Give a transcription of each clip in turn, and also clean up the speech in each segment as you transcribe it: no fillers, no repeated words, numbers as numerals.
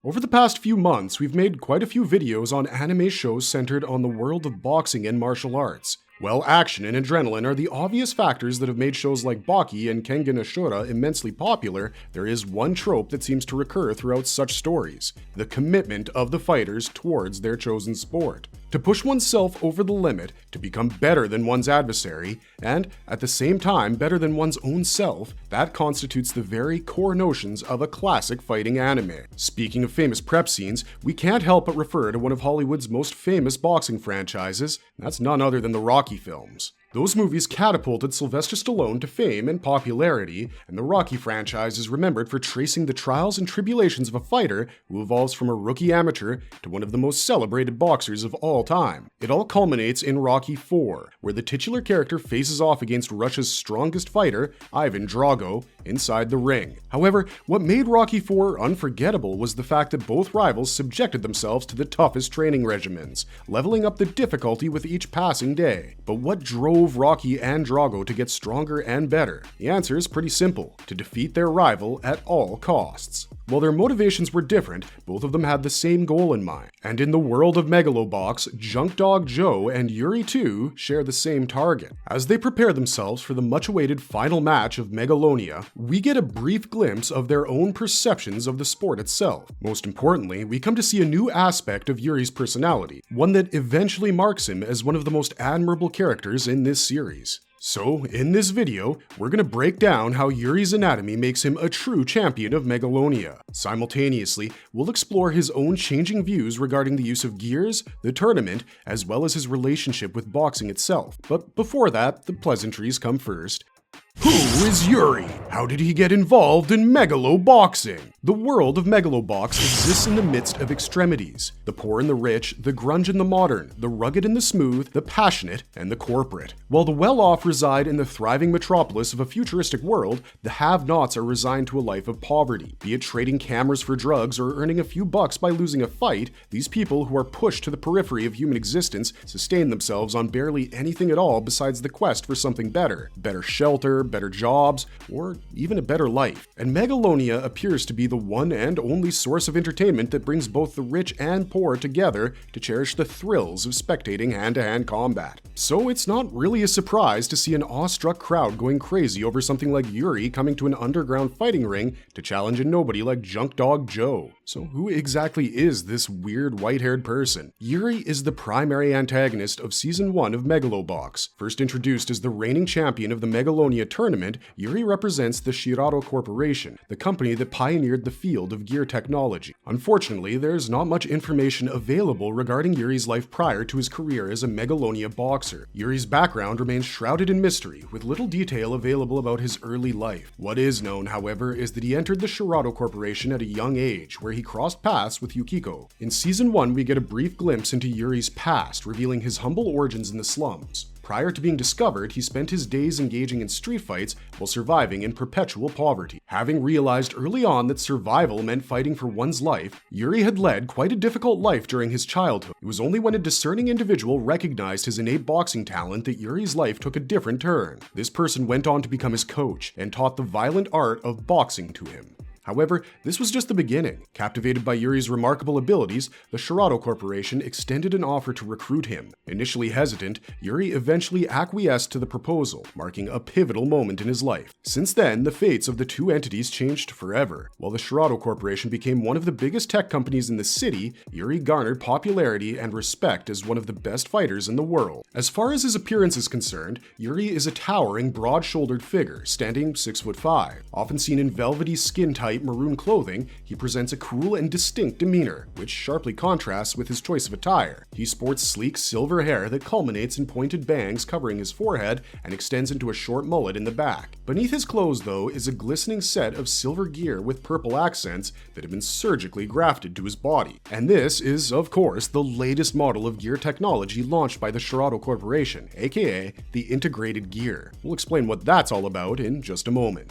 Over the past few months, we've made quite a few videos on anime shows centered on the world of boxing and martial arts. While action and adrenaline are the obvious factors that have made shows like Baki and Kengan Ashura immensely popular, there is one trope that seems to recur throughout such stories: the commitment of the fighters towards their chosen sport. To push oneself over the limit, to become better than one's adversary, and at the same time better than one's own self, that constitutes the very core notions of a classic fighting anime. Speaking of famous prep scenes, we can't help but refer to one of Hollywood's most famous boxing franchises, and that's none other than the Rocky films. Those movies catapulted Sylvester Stallone to fame and popularity, and the Rocky franchise is remembered for tracing the trials and tribulations of a fighter who evolves from a rookie amateur to one of the most celebrated boxers of all time. It all culminates in Rocky IV, where the titular character faces off against Russia's strongest fighter, Ivan Drago, inside the ring. However, what made Rocky IV unforgettable was the fact that both rivals subjected themselves to the toughest training regimens, leveling up the difficulty with each passing day. But what drove Rocky and Drago to get stronger and better? The answer is pretty simple: to defeat their rival at all costs. While their motivations were different, both of them had the same goal in mind. And in the world of Megalobox, Junk Dog Joe and Yuri too share the same target. As they prepare themselves for the much-awaited final match of Megalonia, we get a brief glimpse of their own perceptions of the sport itself. Most importantly, we come to see a new aspect of Yuri's personality, one that eventually marks him as one of the most admirable characters in this series. So, in this video, we're going to break down how Yuri's anatomy makes him a true champion of Megalonia. Simultaneously, we'll explore his own changing views regarding the use of gears, the tournament, as well as his relationship with boxing itself. But before that, the pleasantries come first. Who is Yuri? How did he get involved in Megaloboxing? The world of Megalobox exists in the midst of extremities: the poor and the rich, the grunge and the modern, the rugged and the smooth, the passionate and the corporate. While the well-off reside in the thriving metropolis of a futuristic world, the have-nots are resigned to a life of poverty. Be it trading cameras for drugs or earning a few bucks by losing a fight, these people who are pushed to the periphery of human existence sustain themselves on barely anything at all besides the quest for something better: better shelter, better jobs, or even a better life. And Megalonia appears to be the one and only source of entertainment that brings both the rich and poor together to cherish the thrills of spectating hand-to-hand combat. So it's not really a surprise to see an awestruck crowd going crazy over something like Yuri coming to an underground fighting ring to challenge a nobody like Junk Dog Joe. So who exactly is this weird white-haired person? Yuri is the primary antagonist of Season 1 of Megalobox. First introduced as the reigning champion of the Megalonia tournament, Yuri represents the Shirato Corporation, the company that pioneered the field of gear technology. Unfortunately, there's not much information available regarding Yuri's life prior to his career as a Megalonia boxer. Yuri's background remains shrouded in mystery, with little detail available about his early life. What is known, however, is that he entered the Shirato Corporation at a young age, where he crossed paths with Yukiko. In Season 1, we get a brief glimpse into Yuri's past, revealing his humble origins in the slums. Prior to being discovered, he spent his days engaging in street fights while surviving in perpetual poverty. Having realized early on that survival meant fighting for one's life, Yuri had led quite a difficult life during his childhood. It was only when a discerning individual recognized his innate boxing talent that Yuri's life took a different turn. This person went on to become his coach and taught the violent art of boxing to him. However, this was just the beginning. Captivated by Yuri's remarkable abilities, the Shirato Corporation extended an offer to recruit him. Initially hesitant, Yuri eventually acquiesced to the proposal, marking a pivotal moment in his life. Since then, the fates of the two entities changed forever. While the Shirato Corporation became one of the biggest tech companies in the city, Yuri garnered popularity and respect as one of the best fighters in the world. As far as his appearance is concerned, Yuri is a towering, broad-shouldered figure, standing 6'5". Often seen in velvety skin-tight maroon clothing, he presents a cool and distinct demeanor, which sharply contrasts with his choice of attire. He sports sleek silver hair that culminates in pointed bangs covering his forehead and extends into a short mullet in the back. Beneath his clothes, though, is a glistening set of silver gear with purple accents that have been surgically grafted to his body. And this is, of course, the latest model of gear technology launched by the Shirato Corporation, aka the Integrated Gear. We'll explain what that's all about in just a moment.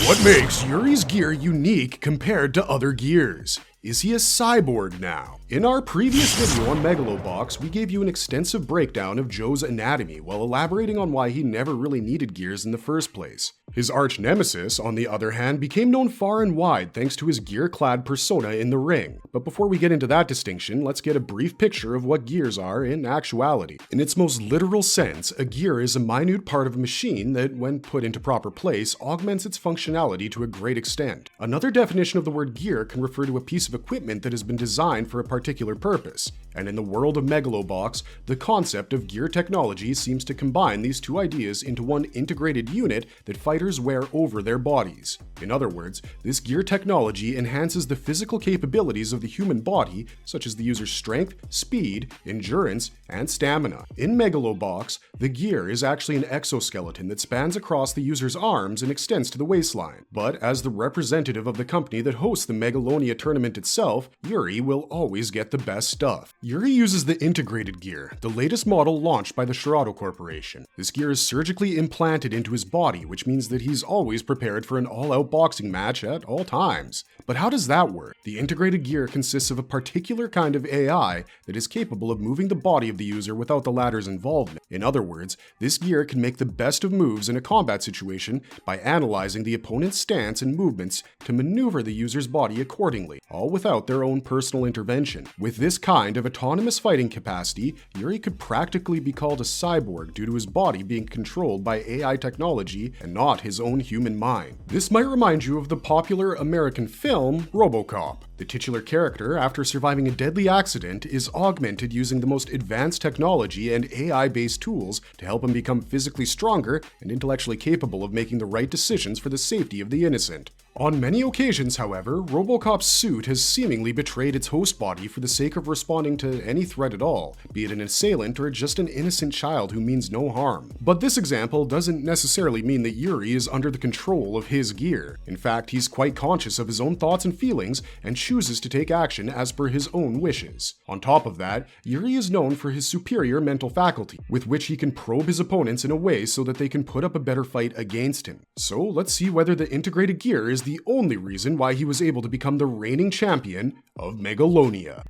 What makes Yuri's gear unique compared to other gears? Is he a cyborg now? In our previous video on Megalobox, we gave you an extensive breakdown of Joe's anatomy while elaborating on why he never really needed gears in the first place. His arch nemesis, on the other hand, became known far and wide thanks to his gear-clad persona in the ring. But before we get into that distinction, let's get a brief picture of what gears are in actuality. In its most literal sense, a gear is a minute part of a machine that, when put into proper place, augments its functionality to a great extent. Another definition of the word gear can refer to a piece of equipment that has been designed for a particular purpose. And in the world of Megalobox, the concept of gear technology seems to combine these two ideas into one integrated unit that fighters wear over their bodies. In other words, this gear technology enhances the physical capabilities of the human body, such as the user's strength, speed, endurance, and stamina. In Megalobox, the gear is actually an exoskeleton that spans across the user's arms and extends to the waistline. But as the representative of the company that hosts the Megalonia tournament itself, Yuri will always get the best stuff. Yuri uses the integrated gear, the latest model launched by the Shirado Corporation. This gear is surgically implanted into his body, which means that he's always prepared for an all-out boxing match at all times. But how does that work? The integrated gear consists of a particular kind of AI that is capable of moving the body of the user without the latter's involvement. In other words, this gear can make the best of moves in a combat situation by analyzing the opponent's stance and movements to maneuver the user's body accordingly, all without their own personal intervention. With this kind of autonomous fighting capacity, Yuri could practically be called a cyborg due to his body being controlled by AI technology and not his own human mind. This might remind you of the popular American film RoboCop. The titular character, after surviving a deadly accident, is augmented using the most advanced technology and AI-based tools to help him become physically stronger and intellectually capable of making the right decisions for the safety of the innocent. On many occasions, however, RoboCop's suit has seemingly betrayed its host body for the sake of responding to any threat at all, be it an assailant or just an innocent child who means no harm. But this example doesn't necessarily mean that Yuri is under the control of his gear. In fact, he's quite conscious of his own thoughts and feelings and chooses to take action as per his own wishes. On top of that, Yuri is known for his superior mental faculty, with which he can probe his opponents in a way so that they can put up a better fight against him. So let's see whether the integrated gear is the only reason why he was able to become the reigning champion of Megalonia.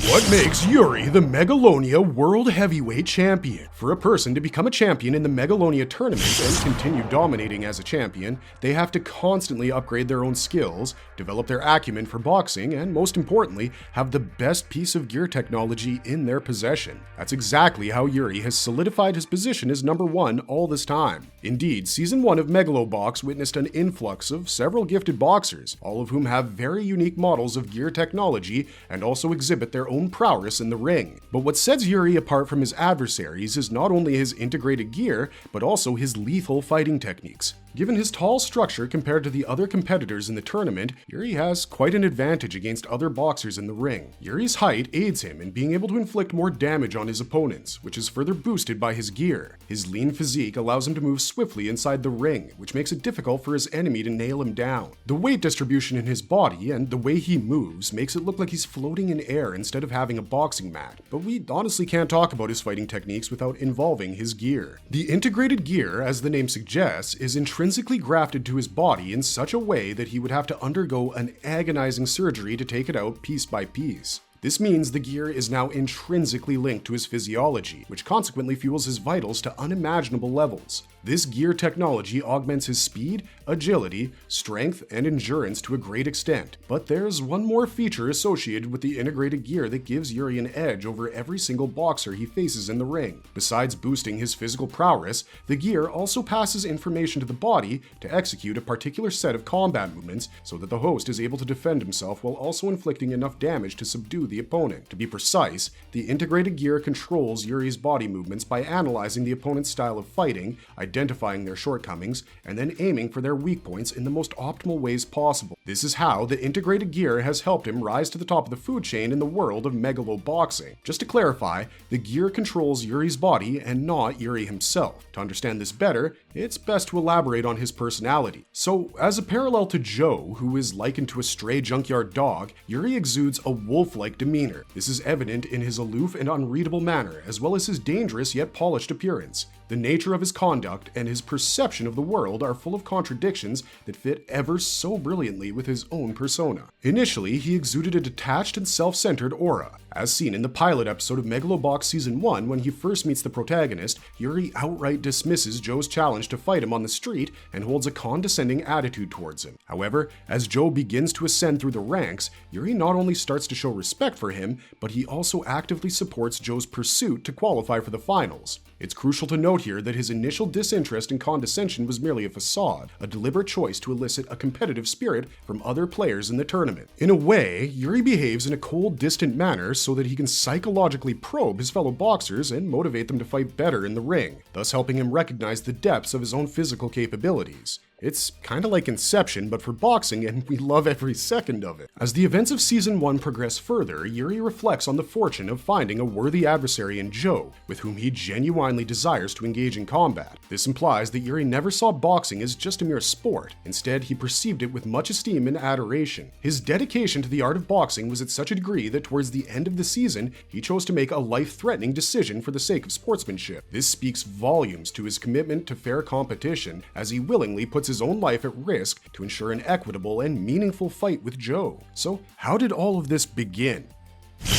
What makes Yuri the Megalonia World Heavyweight Champion? For a person to become a champion in the Megalonia tournament and continue dominating as a champion, they have to constantly upgrade their own skills, develop their acumen for boxing, and most importantly, have the best piece of gear technology in their possession. That's exactly how Yuri has solidified his position as #1 all this time. Indeed, Season 1 of Megalobox witnessed an influx of several gifted boxers, all of whom have very unique models of gear technology and also exhibit their own prowess in the ring. But what sets Yuri apart from his adversaries is not only his integrated gear, but also his lethal fighting techniques. Given his tall structure compared to the other competitors in the tournament, Yuri has quite an advantage against other boxers in the ring. Yuri's height aids him in being able to inflict more damage on his opponents, which is further boosted by his gear. His lean physique allows him to move swiftly inside the ring, which makes it difficult for his enemy to nail him down. The weight distribution in his body and the way he moves makes it look like he's floating in air instead of having a boxing mat, but we honestly can't talk about his fighting techniques without involving his gear. The integrated gear, as the name suggests, is intrinsically grafted to his body in such a way that he would have to undergo an agonizing surgery to take it out piece by piece. This means the gear is now intrinsically linked to his physiology, which consequently fuels his vitals to unimaginable levels. This gear technology augments his speed, agility, strength, and endurance to a great extent. But there's one more feature associated with the integrated gear that gives Yuri an edge over every single boxer he faces in the ring. Besides boosting his physical prowess, the gear also passes information to the body to execute a particular set of combat movements so that the host is able to defend himself while also inflicting enough damage to subdue the opponent. To be precise, the integrated gear controls Yuri's body movements by analyzing the opponent's style of fighting, identifying their shortcomings, and then aiming for their weak points in the most optimal ways possible. This is how the integrated gear has helped him rise to the top of the food chain in the world of Megaloboxing. Just to clarify, the gear controls Yuri's body and not Yuri himself. To understand this better, it's best to elaborate on his personality. So, as a parallel to Joe, who is likened to a stray junkyard dog, Yuri exudes a wolf-like demeanor. This is evident in his aloof and unreadable manner, as well as his dangerous yet polished appearance. The nature of his conduct and his perception of the world are full of contradictions that fit ever so brilliantly with his own persona. Initially, he exuded a detached and self-centered aura. As seen in the pilot episode of Megalobox Season 1, when he first meets the protagonist, Yuri outright dismisses Joe's challenge to fight him on the street and holds a condescending attitude towards him. However, as Joe begins to ascend through the ranks, Yuri not only starts to show respect for him, but he also actively supports Joe's pursuit to qualify for the finals. It's crucial to note here that his initial disinterest and condescension was merely a facade, a deliberate choice to elicit a competitive spirit from other players in the tournament. In a way, Yuri behaves in a cold, distant manner so that he can psychologically probe his fellow boxers and motivate them to fight better in the ring, thus helping him recognize the depths of his own physical capabilities. It's kinda like Inception, but for boxing, and we love every second of it. As the events of Season 1 progress further, Yuri reflects on the fortune of finding a worthy adversary in Joe, with whom he genuinely desires to engage in combat. This implies that Yuri never saw boxing as just a mere sport. Instead, he perceived it with much esteem and adoration. His dedication to the art of boxing was at such a degree that towards the end of the season, he chose to make a life-threatening decision for the sake of sportsmanship. This speaks volumes to his commitment to fair competition, as he willingly puts his own life at risk to ensure an equitable and meaningful fight with Joe. So, how did all of this begin?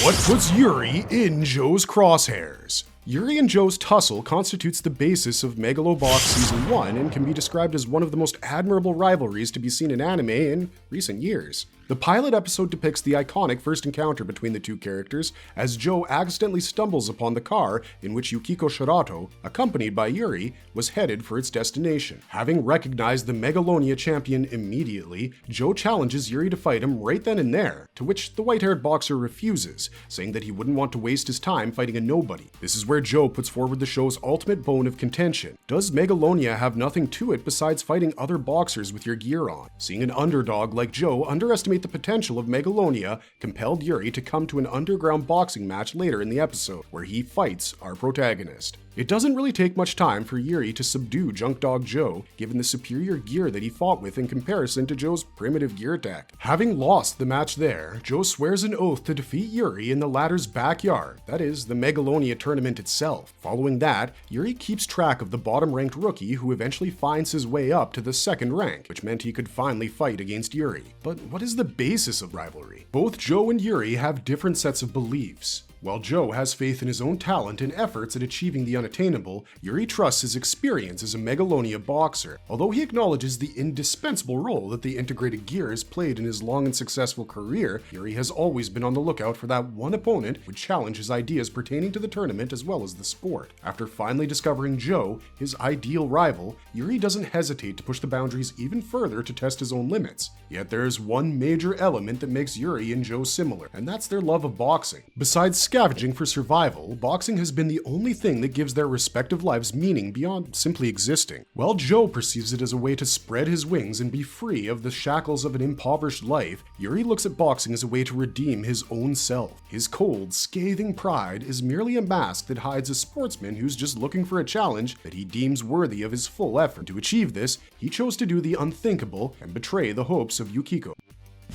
What puts Yuri in Joe's crosshairs? Yuri and Joe's tussle constitutes the basis of Megalobox Season 1 and can be described as one of the most admirable rivalries to be seen in anime in recent years. The pilot episode depicts the iconic first encounter between the two characters as Joe accidentally stumbles upon the car in which Yukiko Shirato, accompanied by Yuri, was headed for its destination. Having recognized the Megalonia champion immediately, Joe challenges Yuri to fight him right then and there, to which the white-haired boxer refuses, saying that he wouldn't want to waste his time fighting a nobody. This is where Joe puts forward the show's ultimate bone of contention. Does Megalonia have nothing to it besides fighting other boxers with your gear on? Seeing an underdog like Joe underestimate the potential of Megalonia compelled Yuri to come to an underground boxing match later in the episode, where he fights our protagonist. It doesn't really take much time for Yuri to subdue Junk Dog Joe, given the superior gear that he fought with in comparison to Joe's primitive gear tech. Having lost the match there, Joe swears an oath to defeat Yuri in the latter's backyard, that is, the Megalonia tournament itself. Following that, Yuri keeps track of the bottom-ranked rookie who eventually finds his way up to the second rank, which meant he could finally fight against Yuri. But what is the basis of rivalry? Both Joe and Yuri have different sets of beliefs. While Joe has faith in his own talent and efforts at achieving the unattainable, Yuri trusts his experience as a Megalonia boxer. Although he acknowledges the indispensable role that the integrated gear has played in his long and successful career, Yuri has always been on the lookout for that one opponent who would challenge his ideas pertaining to the tournament as well as the sport. After finally discovering Joe, his ideal rival, Yuri doesn't hesitate to push the boundaries even further to test his own limits. Yet there is one major element that makes Yuri and Joe similar, and that's their love of boxing. Besides scavenging for survival, boxing has been the only thing that gives their respective lives meaning beyond simply existing. While Joe perceives it as a way to spread his wings and be free of the shackles of an impoverished life, Yuri looks at boxing as a way to redeem his own self. His cold, scathing pride is merely a mask that hides a sportsman who's just looking for a challenge that he deems worthy of his full effort. To achieve this, he chose to do the unthinkable and betray the hopes of Yukiko.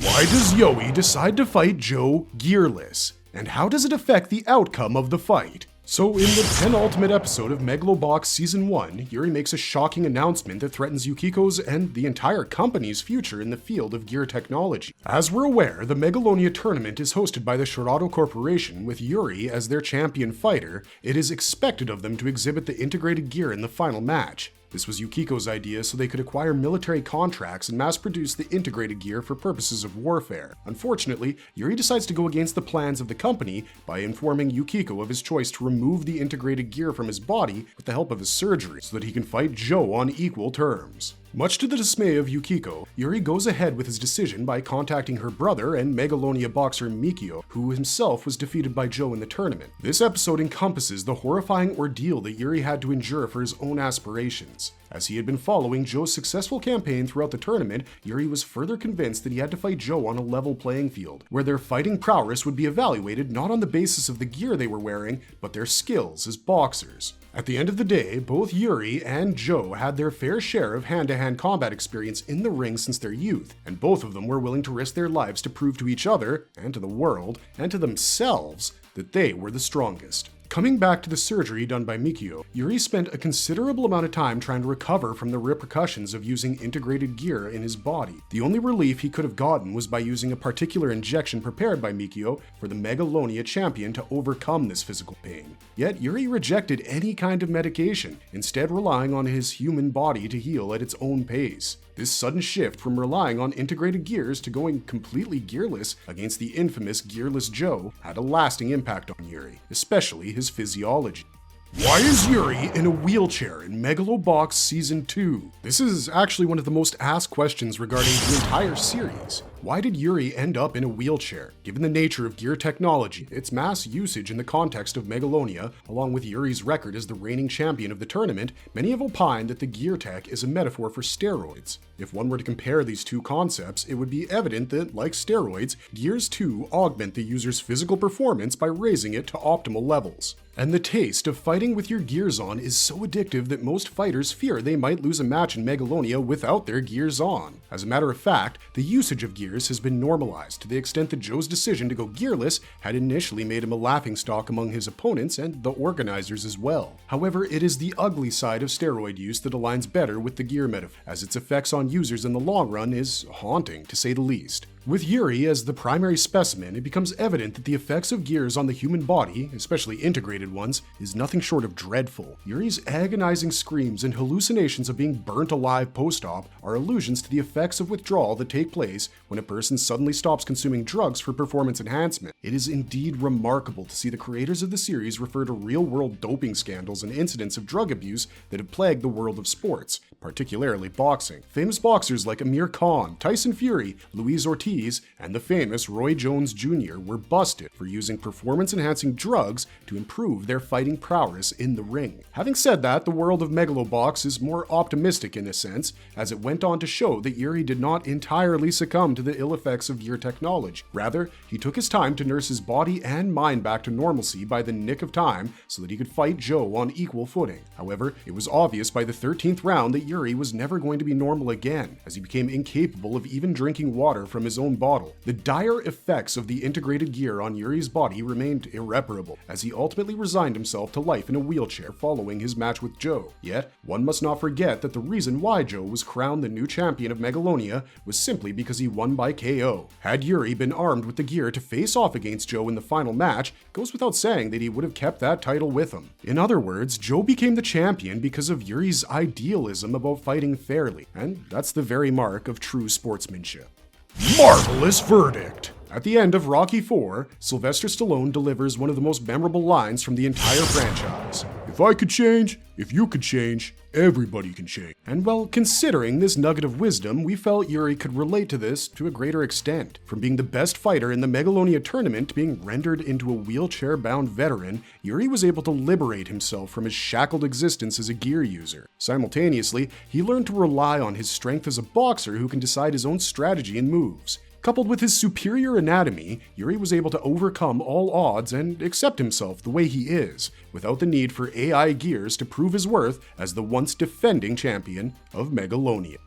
Why does Yui decide to fight Joe gearless? And how does it affect the outcome of the fight? So in the penultimate episode of Megalobox Season 1, Yuri makes a shocking announcement that threatens Yukiko's and the entire company's future in the field of gear technology. As we're aware, the Megalonia tournament is hosted by the Shirato Corporation, with Yuri as their champion fighter. It is expected of them to exhibit the integrated gear in the final match. This was Yukiko's idea so they could acquire military contracts and mass-produce the integrated gear for purposes of warfare. Unfortunately, Yuri decides to go against the plans of the company by informing Yukiko of his choice to remove the integrated gear from his body with the help of his surgery so that he can fight Joe on equal terms. Much to the dismay of Yukiko, Yuri goes ahead with his decision by contacting her brother and Megalonia boxer Mikio, who himself was defeated by Joe in the tournament. This episode encompasses the horrifying ordeal that Yuri had to endure for his own aspirations. As he had been following Joe's successful campaign throughout the tournament, Yuri was further convinced that he had to fight Joe on a level playing field, where their fighting prowess would be evaluated not on the basis of the gear they were wearing, but their skills as boxers. At the end of the day, both Yuri and Joe had their fair share of hand-to-hand combat experience in the ring since their youth, and both of them were willing to risk their lives to prove to each other, and to the world, and to themselves, that they were the strongest. Coming back to the surgery done by Mikio, Yuri spent a considerable amount of time trying to recover from the repercussions of using integrated gear in his body. The only relief he could have gotten was by using a particular injection prepared by Mikio for the Megalonia champion to overcome this physical pain. Yet Yuri rejected any kind of medication, instead relying on his human body to heal at its own pace. This sudden shift from relying on integrated gears to going completely gearless against the infamous Gearless Joe had a lasting impact on Yuri, especially his physiology. Why is Yuri in a wheelchair in Megalobox Season 2? This is actually one of the most asked questions regarding the entire series. Why did Yuri end up in a wheelchair? Given the nature of gear technology, its mass usage in the context of Megalonia, along with Yuri's record as the reigning champion of the tournament, many have opined that the gear tech is a metaphor for steroids. If one were to compare these two concepts, it would be evident that, like steroids, gears too augment the user's physical performance by raising it to optimal levels. And the taste of fighting with your gears on is so addictive that most fighters fear they might lose a match in Megalonia without their gears on. As a matter of fact, the usage of gears has been normalized to the extent that Joe's decision to go gearless had initially made him a laughingstock among his opponents and the organizers as well. However, it is the ugly side of steroid use that aligns better with the gear metaphor, as its effects on users in the long run is haunting, to say the least. With Yuri as the primary specimen, it becomes evident that the effects of gears on the human body, especially integrated ones, is nothing short of dreadful. Yuri's agonizing screams and hallucinations of being burnt alive post-op are allusions to the effects of withdrawal that take place when a person suddenly stops consuming drugs for performance enhancement. It is indeed remarkable to see the creators of the series refer to real-world doping scandals and incidents of drug abuse that have plagued the world of sports, particularly boxing. Famous boxers like Amir Khan, Tyson Fury, Luis Ortiz, and the famous Roy Jones Jr. were busted for using performance-enhancing drugs to improve their fighting prowess in the ring. Having said that, the world of Megalobox is more optimistic in a sense, as it went on to show that Yuri did not entirely succumb to the ill effects of gear technology. Rather, he took his time to nurse his body and mind back to normalcy by the nick of time so that he could fight Joe on equal footing. However, it was obvious by the 13th round that Yuri was never going to be normal again, as he became incapable of even drinking water from his own bottle. The dire effects of the integrated gear on Yuri's body remained irreparable, as he ultimately resigned himself to life in a wheelchair following his match with Joe. Yet, one must not forget that the reason why Joe was crowned the new champion of Megalonia was simply because he won by KO. Had Yuri been armed with the gear to face off against Joe in the final match, it goes without saying that he would have kept that title with him. In other words, Joe became the champion because of Yuri's idealism about fighting fairly, and that's the very mark of true sportsmanship. Marvelous verdict! At the end of Rocky IV, Sylvester Stallone delivers one of the most memorable lines from the entire franchise. If I could change, if you could change, everybody can change. And well, considering this nugget of wisdom, we felt Yuri could relate to this to a greater extent. From being the best fighter in the Megalonia tournament to being rendered into a wheelchair-bound veteran, Yuri was able to liberate himself from his shackled existence as a gear user. Simultaneously, he learned to rely on his strength as a boxer who can decide his own strategy and moves. Coupled with his superior anatomy, Yuri was able to overcome all odds and accept himself the way he is, without the need for AI gears to prove his worth as the once defending champion of Megalonia.